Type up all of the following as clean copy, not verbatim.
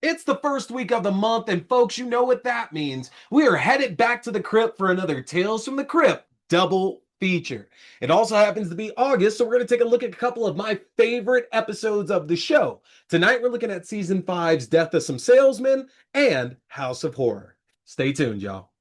It's the first week of the month, and folks, you know what that means. We are headed back to the crypt for another Tales from the Crypt double feature. It also happens to be August, so we're going to take a look at a couple of my favorite episodes of the show. Tonight, we're looking at season 5's Death of Some Salesmen and House of Horror. Stay tuned, y'all.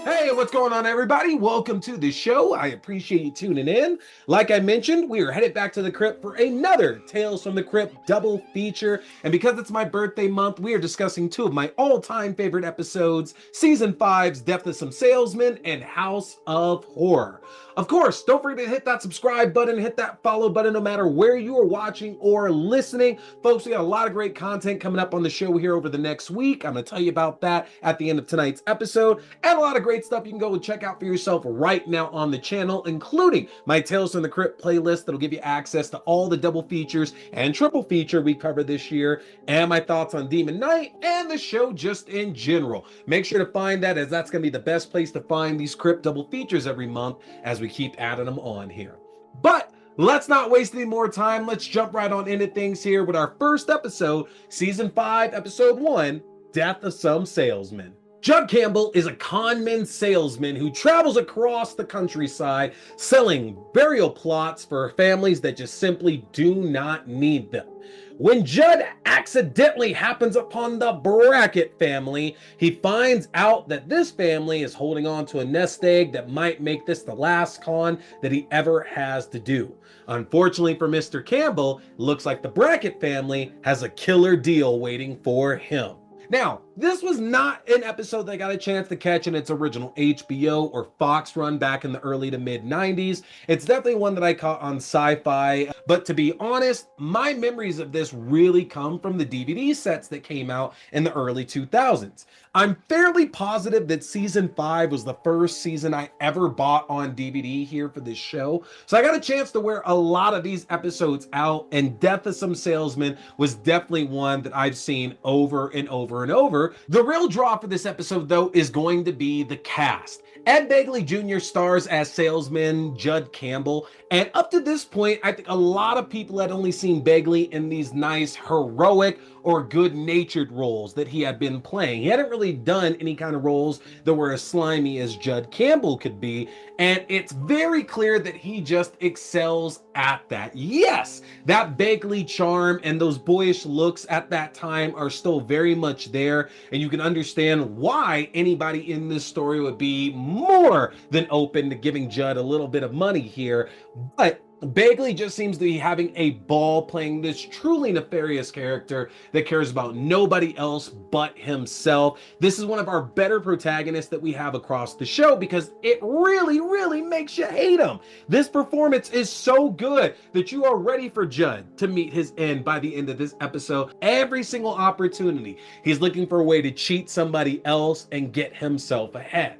Hey, what's going on, everybody? Welcome to the show. I appreciate you tuning in. Like I mentioned, we are headed back to the crypt for another Tales from the Crypt double feature. And because it's my birthday month, we are discussing two of my all-time favorite episodes, Season 5's Death of Some Salesmen and House of Horror. Of course, don't forget to hit that subscribe button, hit that follow button, no matter where you are watching or listening. Folks, we got a lot of great content coming up on the show here over the next week. I'm going to tell you about that at the end of tonight's episode, and a lot of great stuff you can go and check out for yourself right now on the channel, including my Tales from the Crypt playlist that'll give you access to all the double features and triple feature we covered this year, and my thoughts on Demon Knight and the show just in general. Make sure to find that, as that's going to be the best place to find these Crypt double features every month as we keep adding them on here. But let's not waste any more time. Let's jump right on into things here with our first episode, Season 5, Episode 1, Death of Some Salesmen. Judd Campbell is a conman salesman who travels across the countryside selling burial plots for families that just simply do not need them. When Judd accidentally happens upon the Brackett family, he finds out that this family is holding on to a nest egg that might make this the last con that he ever has to do. Unfortunately for Mr. Campbell, it looks like the Brackett family has a killer deal waiting for him. Now, this was not an episode that I got a chance to catch in its original HBO or Fox run back in the early to mid 90s. It's definitely one that I caught on Sci-Fi, but to be honest, my memories of this really come from the DVD sets that came out in the early 2000s. I'm fairly positive that season 5 was the first season I ever bought on DVD here for this show, so I got a chance to wear a lot of these episodes out, and Death of Some Salesmen was definitely one that I've seen over and over and over. The real draw for this episode, though, is going to be the cast. Ed Begley Jr. stars as salesman Judd Campbell, and up to this point, I think a lot of people had only seen Begley in these nice, heroic, or good-natured roles that he had been playing. He hadn't really done any kind of roles that were as slimy as Judd Campbell could be, and it's very clear that he just excels at that. Yes, that Begley charm and those boyish looks at that time are still very much there, and you can understand why anybody in this story would be more than open to giving Judd a little bit of money here. But Begley just seems to be having a ball playing this truly nefarious character that cares about nobody else but himself. This is one of our better protagonists that we have across the show because it really makes you hate him. This performance is so good that you are ready for Judd to meet his end by the end of this episode. Every single opportunity, he's looking for a way to cheat somebody else and get himself ahead.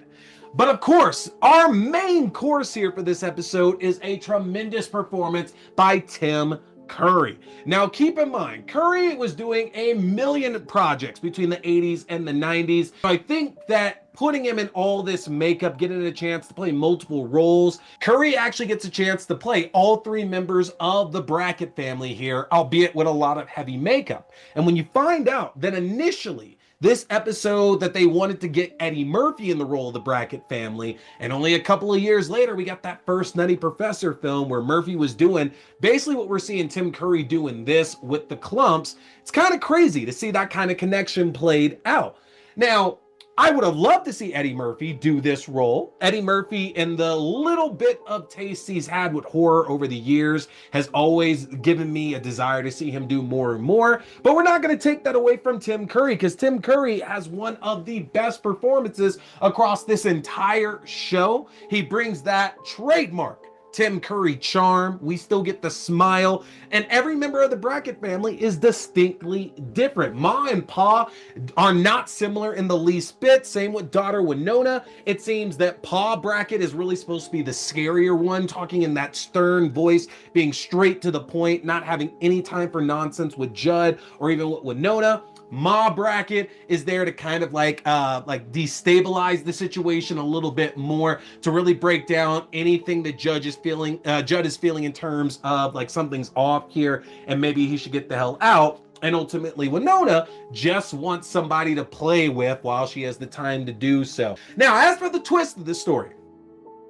But of course, our main course here for this episode is a tremendous performance by Tim Curry. Now, keep in mind, Curry was doing a million projects between the 80s and the 90s. I think that putting him in all this makeup, getting a chance to play multiple roles, Curry actually gets a chance to play all three members of the Brackett family here, albeit with a lot of heavy makeup. And when you find out that initially, this episode that they wanted to get Eddie Murphy in the role of the Brackett family, and only a couple of years later, we got that first Nutty Professor film where Murphy was doing basically what we're seeing Tim Curry doing this with the Clumps. It's kind of crazy to see that kind of connection played out. Now, I would have loved to see Eddie Murphy do this role. Eddie Murphy, in the little bit of taste he's had with horror over the years, has always given me a desire to see him do more and more. But we're not going to take that away from Tim Curry, because Tim Curry has one of the best performances across this entire show. He brings that trademark Tim Curry charm. We still get the smile. And every member of the Brackett family is distinctly different. Ma and Pa are not similar in the least bit. Same with daughter Winona. It seems that Pa Brackett is really supposed to be the scarier one, talking in that stern voice, being straight to the point, not having any time for nonsense with Judd or even with Winona. Ma Brackett is there to kind of like destabilize the situation a little bit more, to really break down anything that Judd is feeling in terms of like something's off here and maybe he should get the hell out. And ultimately, Winona just wants somebody to play with while she has the time to do so. Now, as for the twist of the story,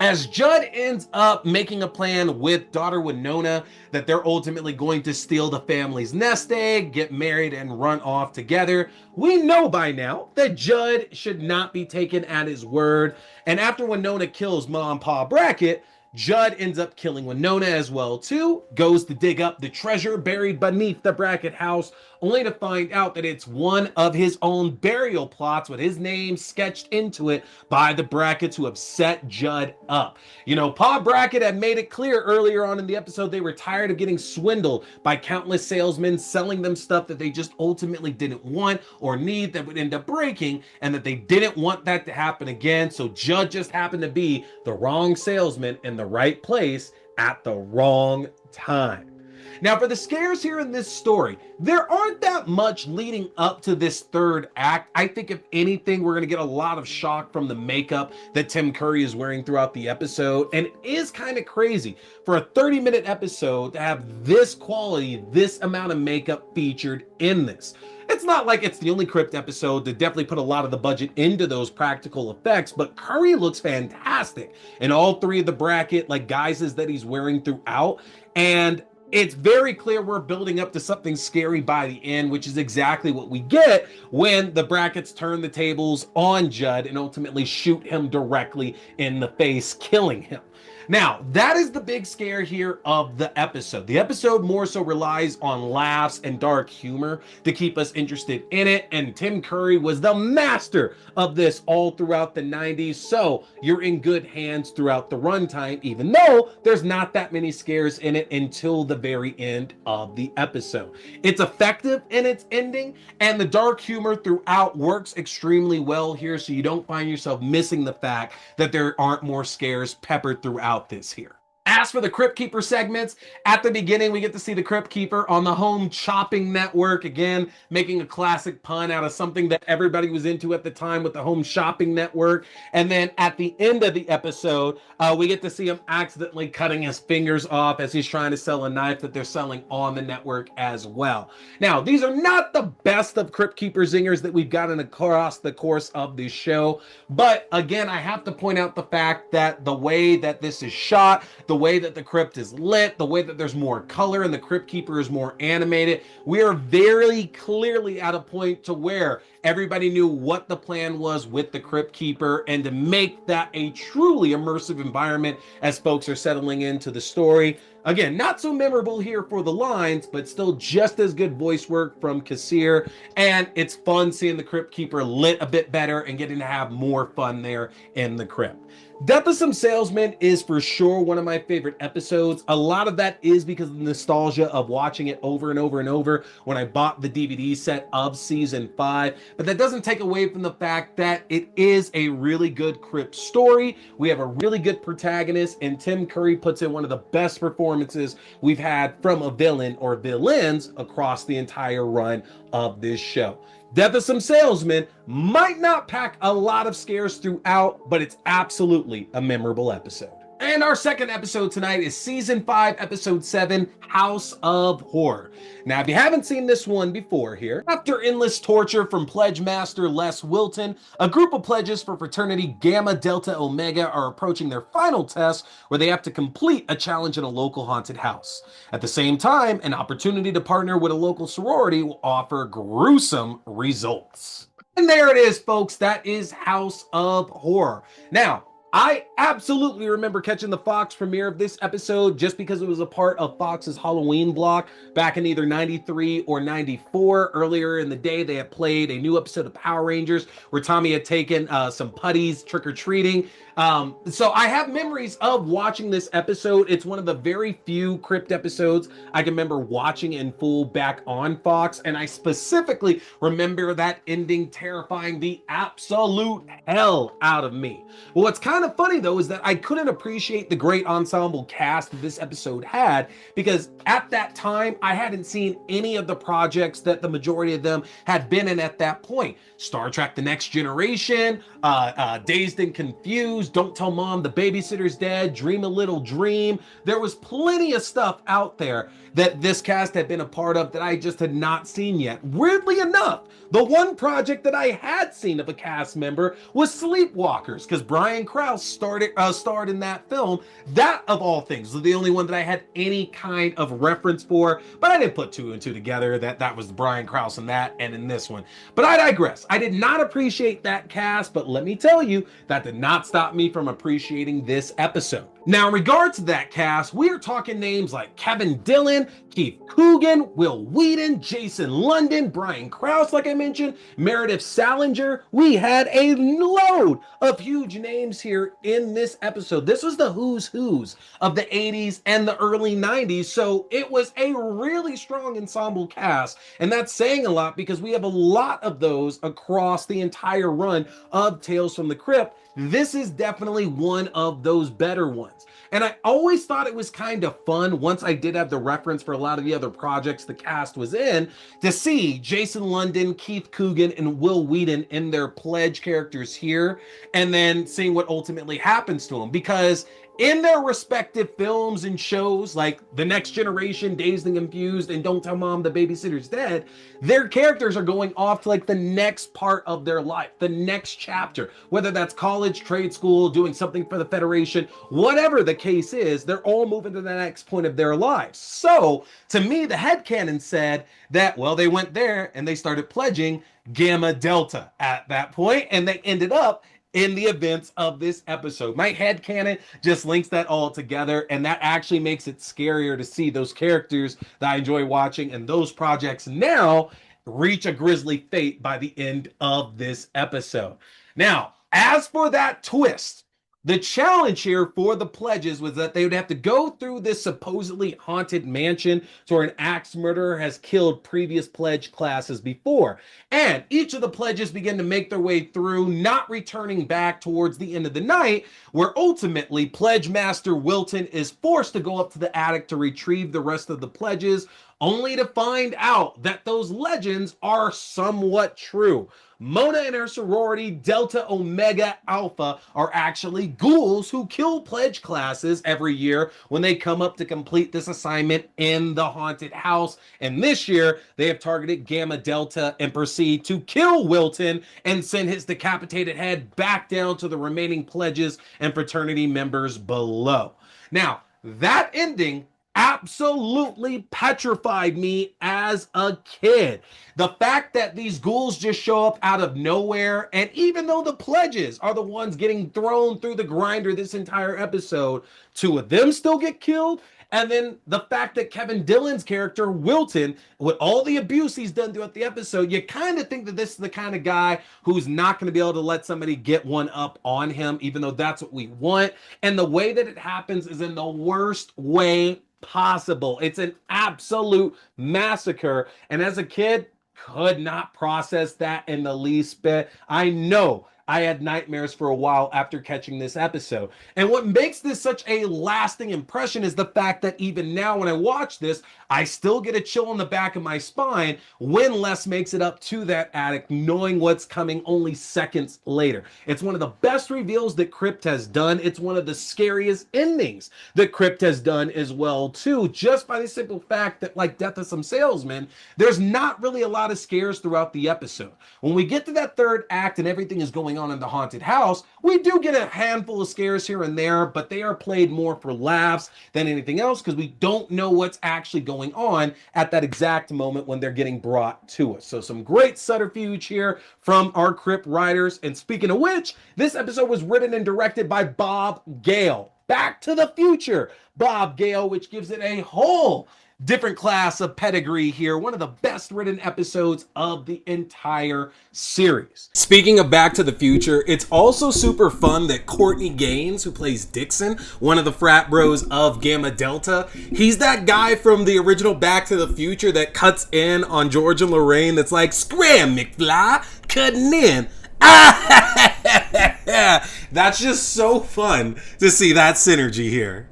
as Judd ends up making a plan with daughter Winona that they're ultimately going to steal the family's nest egg, get married, and run off together, we know by now that Judd should not be taken at his word. And after Winona kills Ma and Pa Brackett, Judd ends up killing Winona as well too, goes to dig up the treasure buried beneath the Brackett house, only to find out that it's one of his own burial plots with his name sketched into it by the Bracketts who have set Judd up. You know, Pa Brackett had made it clear earlier on in the episode they were tired of getting swindled by countless salesmen selling them stuff that they just ultimately didn't want or need that would end up breaking, and that they didn't want that to happen again. So Judd just happened to be the wrong salesman in the right place at the wrong time. Now, for the scares here in this story, there aren't that much leading up to this third act. I think if anything, we're going to get a lot of shock from the makeup that Tim Curry is wearing throughout the episode. And it is kind of crazy for a 30-minute episode to have this quality, this amount of makeup featured in this. It's not like it's the only Crypt episode to definitely put a lot of the budget into those practical effects, but Curry looks fantastic in all three of the Brackett like guises that he's wearing throughout. And it's very clear we're building up to something scary by the end, which is exactly what we get when the Bracketts turn the tables on Judd and ultimately shoot him directly in the face, killing him. Now, that is the big scare here of the episode. The episode more so relies on laughs and dark humor to keep us interested in it, and Tim Curry was the master of this all throughout the 90s, so you're in good hands throughout the runtime, even though there's not that many scares in it until the very end of the episode. It's effective in its ending, and the dark humor throughout works extremely well here, so you don't find yourself missing the fact that there aren't more scares peppered throughout this here. As for the Crypt Keeper segments, at the beginning, we get to see the Crypt Keeper on the Home Chopping Network, again, making a classic pun out of something that everybody was into at the time with the Home Shopping Network. And then at the end of the episode, we get to see him accidentally cutting his fingers off as he's trying to sell a knife that they're selling on the network as well. Now, these are not the best of Crypt Keeper zingers that we've gotten across the course of this show. But again, I have to point out the fact that the way that this is shot, the way that the crypt is lit, the way that there's more color and the Crypt Keeper is more animated, we are very clearly at a point to where everybody knew what the plan was with the Crypt Keeper, and to make that a truly immersive environment as folks are settling into the story. Again, not so memorable here for the lines, but still just as good voice work from Kassir, and it's fun seeing the Crypt Keeper lit a bit better and getting to have more fun there in the crypt. Death of Some Salesmen is for sure one of my favorite episodes. A lot of that is because of the nostalgia of watching it over and over and over when I bought the DVD set of season 5. But that doesn't take away from the fact that it is a really good crypt story. We have a really good protagonist, and Tim Curry puts in one of the best performances we've had from a villain or villains across the entire run of this show. Death of Some Salesmen might not pack a lot of scares throughout, but it's absolutely a memorable episode. And our second episode tonight is Season 5, Episode 7, House of Horror. Now, if you haven't seen this one before here, after endless torture from Pledge Master Les Wilton, a group of pledges for fraternity Gamma Delta Omega are approaching their final test where they have to complete a challenge in a local haunted house. At the same time, an opportunity to partner with a local sorority will offer gruesome results. And there it is, folks. That is House of Horror. Now, I absolutely remember catching the Fox premiere of this episode just because it was a part of Fox's Halloween block back in either 93 or 94. Earlier in the day, they had played a new episode of Power Rangers where Tommy had taken some putties trick-or-treating. So I have memories of watching this episode. It's one of the very few Crypt episodes I can remember watching in full back on Fox, and I specifically remember that ending terrifying the absolute hell out of me. Well, what's kind of funny though is that I couldn't appreciate the great ensemble cast that this episode had because at that time I hadn't seen any of the projects that the majority of them had been in at that point. Star Trek: The Next Generation, Dazed and Confused, Don't Tell Mom the Babysitter's Dead, Dream a Little Dream. There was plenty of stuff out there that this cast had been a part of that I just had not seen yet. Weirdly enough, the one project that I had seen of a cast member was Sleepwalkers, because Brian Krause starred in that film. That, of all things, was the only one that I had any kind of reference for, but I didn't put two and two together that was Brian Krause in that and in this one. But I digress. I did not appreciate that cast, but let me tell you, that did not stop me from appreciating this episode. Now, in regards to that cast, we are talking names like Kevin Dillon, Keith Coogan, Will Wheaton, Jason London, Brian Krause, like I mentioned, Meredith Salinger. We had a load of huge names here in this episode. This was the who's who's of the 80s and the early 90s, so it was a really strong ensemble cast, and that's saying a lot because we have a lot of those across the entire run of Tales from the Crypt. This is definitely one of those better ones. And I always thought it was kind of fun, once I did have the reference for a lot of the other projects the cast was in, to see Jason London, Keith Coogan, and Will Wheaton in their pledge characters here, and then seeing what ultimately happens to them. Because in their respective films and shows like The Next Generation, Dazed and Confused, and Don't Tell Mom the Babysitter's Dead, their characters are going off to like the next part of their life, the next chapter, whether that's college, trade school, doing something for the Federation, whatever the case is, they're all moving to the next point of their lives. So to me, the headcanon said that, well, they went there and they started pledging Gamma Delta at that point, and they ended up in the events of this episode. My headcanon just links that all together, and that actually makes it scarier to see those characters that I enjoy watching and those projects now reach a grisly fate by the end of this episode. Now, as for that twist, the challenge here for the pledges was that they would have to go through this supposedly haunted mansion where an axe murderer has killed previous pledge classes before. And each of the pledges begin to make their way through, not returning back towards the end of the night, where ultimately Pledge Master Wilton is forced to go up to the attic to retrieve the rest of the pledges, only to find out that those legends are somewhat true. Mona and her sorority, Delta Omega Alpha, are actually ghouls who kill pledge classes every year when they come up to complete this assignment in the haunted house. And this year, they have targeted Gamma Delta and proceed to kill Wilton and send his decapitated head back down to the remaining pledges and fraternity members below. Now, that ending absolutely petrified me as a kid. The fact that these ghouls just show up out of nowhere, and even though the pledges are the ones getting thrown through the grinder this entire episode, two of them still get killed. And then the fact that Kevin Dillon's character, Wilton, with all the abuse he's done throughout the episode, you kind of think that this is the kind of guy who's not going to be able to let somebody get one up on him, even though that's what we want. And the way that it happens is in the worst way possible. It's an absolute massacre. And as a kid, could not process that in the least bit. I know I had nightmares for a while after catching this episode. And what makes this such a lasting impression is the fact that even now when I watch this, I still get a chill in the back of my spine when Les makes it up to that attic, knowing what's coming only seconds later. It's one of the best reveals that Crypt has done. It's one of the scariest endings that Crypt has done as well, too, just by the simple fact that, like Death of Some Salesmen, there's not really a lot of scares throughout the episode. When we get to that third act and everything is going on in the haunted house, we do get a handful of scares here and there, but they are played more for laughs than anything else because we don't know what's actually going on at that exact moment when they're getting brought to us. So some great subterfuge here from our Crypt writers. And speaking of which, this episode was written and directed by Bob Gale. Back to the Future, Bob Gale, which gives it a whole different class of pedigree here. One of the best written episodes of the entire series. Speaking of Back to the Future, it's also super fun that Courtney Gaines, who plays Dixon, one of the frat bros of Gamma Delta, he's that guy from the original Back to the Future that cuts in on George and Lorraine that's like, "Scram, McFly, cutting in." That's just so fun to see that synergy here.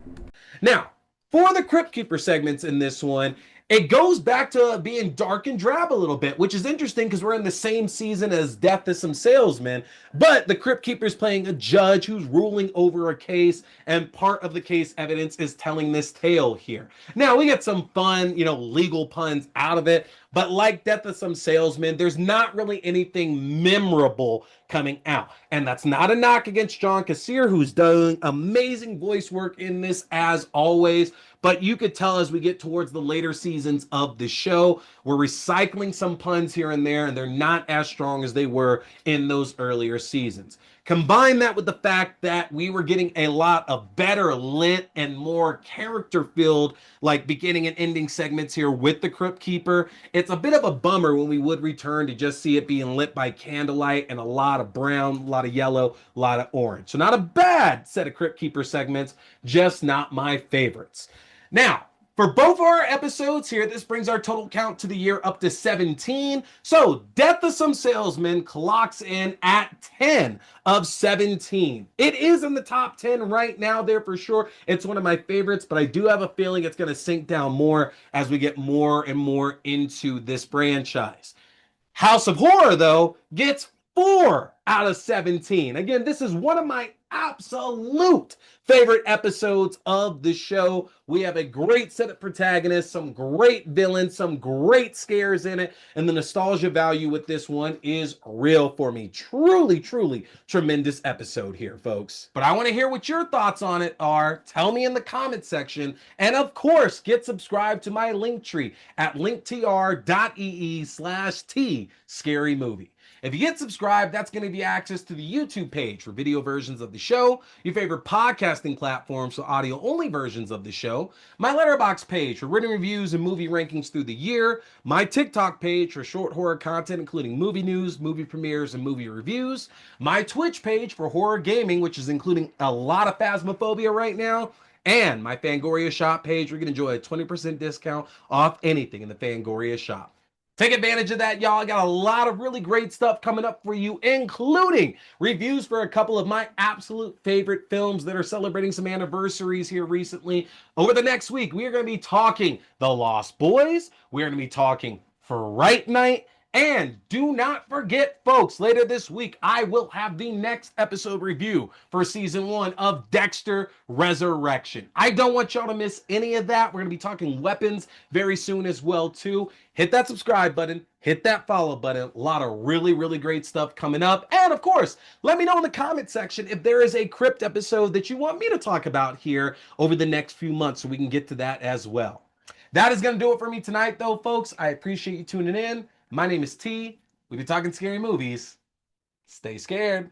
Now, for the Crypt Keeper segments in this one, it goes back to being dark and drab a little bit, which is interesting because we're in the same season as Death to Some Salesmen, but the Crypt Keeper is playing a judge who's ruling over a case, and part of the case evidence is telling this tale here. Now, we get some fun, legal puns out of it, but like Death to Some Salesmen, there's not really anything memorable coming out. And that's not a knock against John Kassir, who's done amazing voice work in this as always. But you could tell as we get towards the later seasons of the show, we're recycling some puns here and there, and they're not as strong as they were in those earlier seasons. Combine that with the fact that we were getting a lot of better lit and more character-filled, like beginning and ending segments here with the Crypt Keeper. It's a bit of a bummer when we would return to just see it being lit by candlelight and a lot of brown, a lot of yellow, a lot of orange. So not a bad set of Crypt Keeper segments, just not my favorites. Now, for both of our episodes here, this brings our total count to the year up to 17. So, Death of Some Salesmen clocks in at 10 of 17. It is in the top 10 right now there for sure. It's one of my favorites, but I do have a feeling it's going to sink down more as we get more and more into this franchise. House of Horror, though, gets 4 out of 17. Again, this is one of my absolute favorite episodes of the show. We have a great set of protagonists, some great villains, some great scares in it, and the nostalgia value with this one is real for me. Truly, truly tremendous episode here, folks. But I want to hear what your thoughts on it are. Tell me in the comment section, and of course, get subscribed to my link tree at linktr.ee/T Scary Movie. If you get subscribed, that's going to be access to the YouTube page for video versions of the show, your favorite podcasting platforms for audio-only versions of the show, my Letterboxd page for written reviews and movie rankings through the year, my TikTok page for short horror content including movie news, movie premieres, and movie reviews, my Twitch page for horror gaming, which is including a lot of Phasmophobia right now, and my Fangoria shop page where you can enjoy a 20% discount off anything in the Fangoria shop. Take advantage of that, y'all. I got a lot of really great stuff coming up for you, including reviews for a couple of my absolute favorite films that are celebrating some anniversaries here recently. Over the next week, we are going to be talking The Lost Boys. We're going to be talking Fright Night. And do not forget, folks, later this week, I will have the next episode review for season 1 of Dexter Resurrection. I don't want y'all to miss any of that. We're going to be talking weapons very soon as well, too. Hit that subscribe button, hit that follow button. A lot of really, really great stuff coming up. And of course, let me know in the comment section if there is a Crypt episode that you want me to talk about here over the next few months so we can get to that as well. That is going to do it for me tonight, though, folks. I appreciate you tuning in. My name is T. We've been talking scary movies. Stay scared.